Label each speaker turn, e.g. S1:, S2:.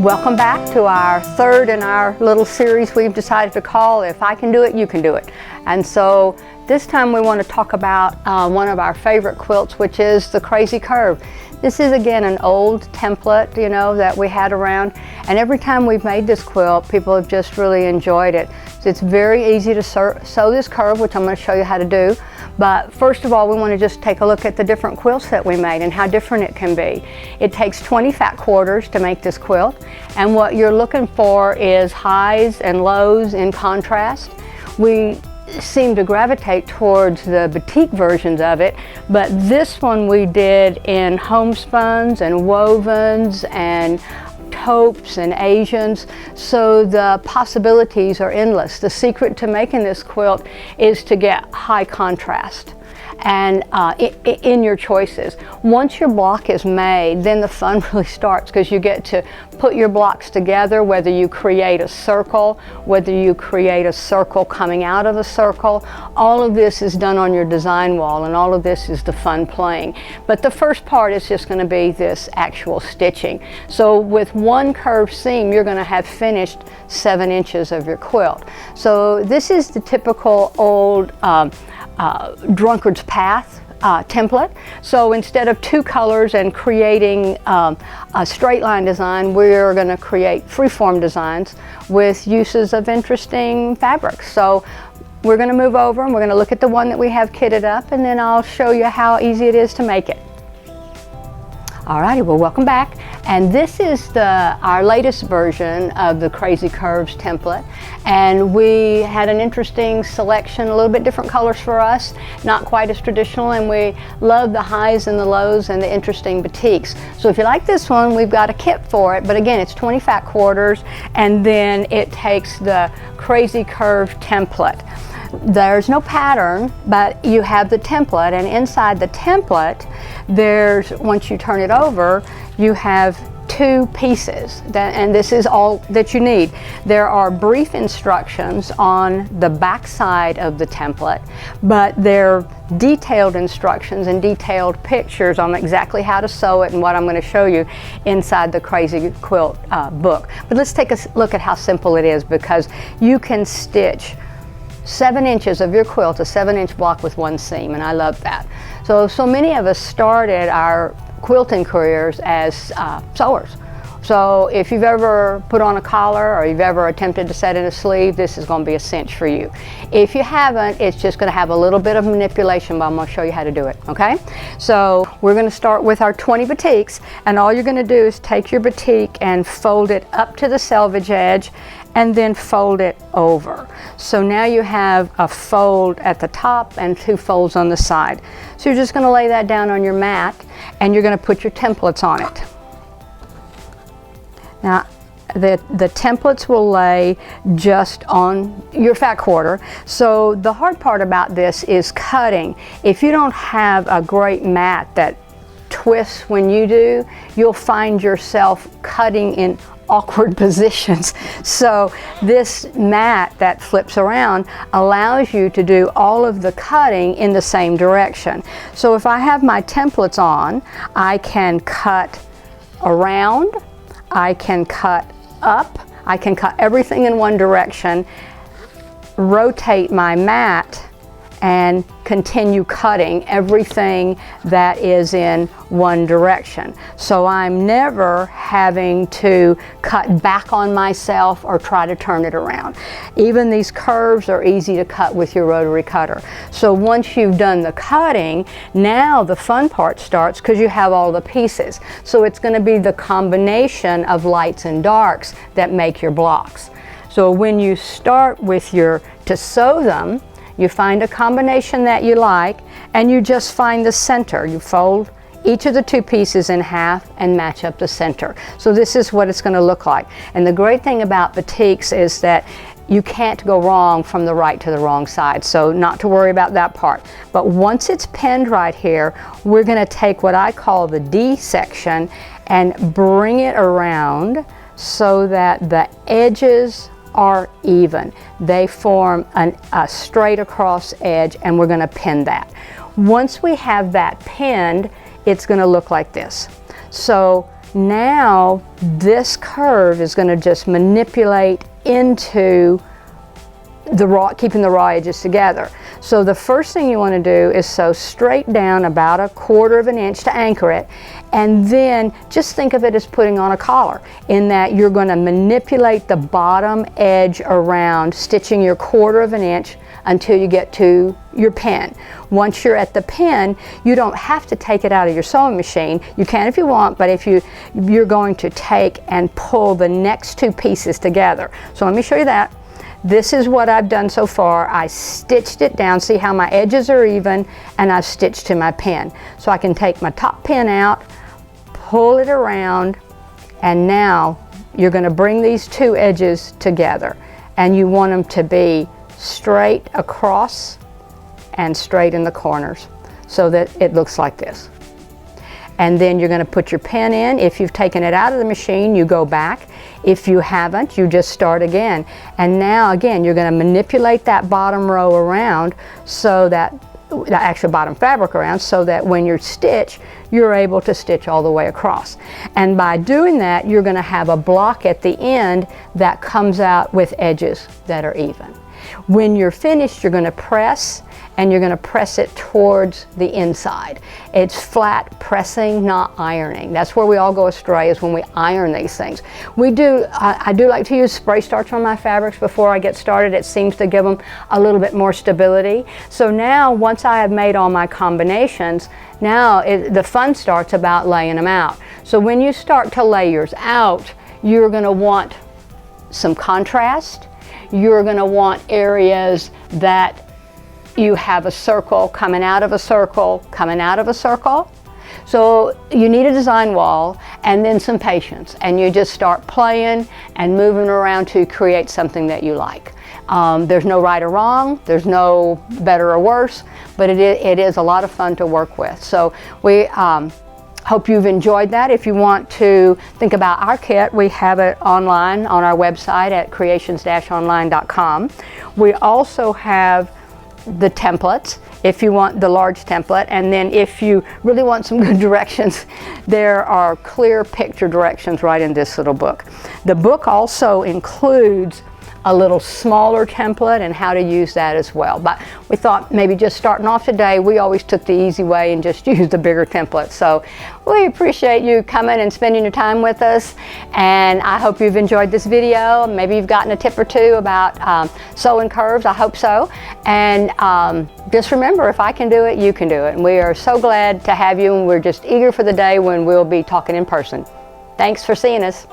S1: Welcome back to our third in our little series we've decided to call If I Can Do It, You Can Do It. And so this time we want to talk about one of our favorite quilts, which is the Crazy Curve. This is again an old template, you know, that we had around, and every time we've made this quilt, people have just really enjoyed it. So it's very easy to sew this curve, which I'm going to show you how to do. But first of all, we want to just take a look at the different quilts that we made and how different it can be. It takes 20 fat quarters to make this quilt, and what you're looking for is highs and lows in contrast. We seem to gravitate towards the batik versions of it, but this one we did in homespuns and wovens and taupes and Asians, so the possibilities are endless. The secret to making this quilt is to get high contrast and in your choices. Once your block is made, then the fun really starts, because you get to put your blocks together, whether you create a circle, whether you create a circle coming out of a circle. All of this is done on your design wall, and all of this is the fun playing. But the first part is just going to be this actual stitching. So with one curved seam, you're going to have finished 7 inches of your quilt. So this is the typical old drunkard's path template. So instead of 2 colors and creating a straight line design, we're going to create freeform designs with uses of interesting fabrics. So we're going to move over and we're going to look at the one that we have kitted up, and then I'll show you how easy it is to make it. Alrighty, well, welcome back. And this is our latest version of the Crazy Curves template. And we had an interesting selection, a little bit different colors for us, not quite as traditional, and we love the highs and the lows and the interesting batiks. So if you like this one, we've got a kit for it, but again, it's 20 fat quarters, and then it takes the Crazy Curve template. There's no pattern, but you have the template, and inside the template, once you turn it over, you have 2 pieces, and this is all that you need. There are brief instructions on the back side of the template, but they're detailed instructions and detailed pictures on exactly how to sew it and what I'm going to show you inside the Crazy Quilt book. But let's take a look at how simple it is, because you can stitch 7 inches of your quilt, a 7-inch block with 1 seam, and I love that. So many of us started our quilting careers as sewers. So if you've ever put on a collar or you've ever attempted to set in a sleeve, this is going to be a cinch for you. If you haven't, it's just going to have a little bit of manipulation, but I'm going to show you how to do it, okay? So we're going to start with our 20 batiks, and all you're going to do is take your batik and fold it up to the selvage edge and then fold it over. So now you have a fold at the top and 2 folds on the side. So you're just going to lay that down on your mat, and you're going to put your templates on it. Now, the templates will lay just on your fat quarter. So the hard part about this is cutting. If you don't have a great mat that twists when you do, you'll find yourself cutting in awkward positions. So this mat that flips around allows you to do all of the cutting in the same direction. So if I have my templates on, I can cut around, I can cut up, I can cut everything in one direction, rotate my mat, and continue cutting everything that is in one direction. So I'm never having to cut back on myself or try to turn it around. Even these curves are easy to cut with your rotary cutter. So once you've done the cutting, now the fun part starts, because you have all the pieces. So it's going to be the combination of lights and darks that make your blocks. So when you start to sew them, you find a combination that you like, and you just find the center. You fold each of the 2 pieces in half and match up the center. So this is what it's going to look like. And the great thing about batiks is that you can't go wrong from the right to the wrong side, so not to worry about that part. But once it's pinned right here, we're going to take what I call the D section and bring it around so that the edges are even. They form a straight across edge, and we're going to pin that. Once we have that pinned, it's going to look like this. So now this curve is going to just manipulate into the raw, keeping the raw edges together. So the first thing you want to do is sew straight down about 1/4 of an inch to anchor it, and then just think of it as putting on a collar, in that you're going to manipulate the bottom edge around, stitching your 1/4 of an inch until you get to your pin. Once you're at the pin, you don't have to take it out of your sewing machine. You can if you want, but if you're going to take and pull the next 2 pieces together. So let me show you that. This is what I've done so far. I stitched it down, see how my edges are even, and I've stitched to my pin. So I can take my top pin out, pull it around, and now you're going to bring these 2 edges together, and you want them to be straight across and straight in the corners so that it looks like this. And then you're going to put your pin in. If you've taken it out of the machine, you go back. If you haven't, you just start again. And now again, you're going to manipulate that bottom row around, so that the actual bottom fabric around, so that when you stitch, you're able to stitch all the way across. And by doing that, you're going to have a block at the end that comes out with edges that are even. When you're finished, you're going to press, and you're going to press it towards the inside. It's flat pressing, not ironing. That's where we all go astray, is when we iron these things. I do like to use spray starch on my fabrics before I get started. It seems to give them a little bit more stability. So now, once I have made all my combinations, now the fun starts about laying them out. So when you start to lay yours out, you're going to want some contrast. You're going to want areas that you have a circle coming out of a circle, coming out of a circle. So you need a design wall and then some patience, and you just start playing and moving around to create something that you like. There's no right or wrong, there's no better or worse, but it is a lot of fun to work with. So we hope you've enjoyed that. If you want to think about our kit, we have it online on our website at creations-online.com. We also have the templates, if you want the large template, and then if you really want some good directions, there are clear picture directions right in this little book. The book also includes a little smaller template and how to use that as well. But we thought maybe just starting off today, we always took the easy way and just used the bigger template. So we appreciate you coming and spending your time with us, and I hope you've enjoyed this video. Maybe you've gotten a tip or two about sewing curves. I hope so. And just remember, if I can do it, you can do it. And we are so glad to have you, and we're just eager for the day when we'll be talking in person. Thanks for seeing us.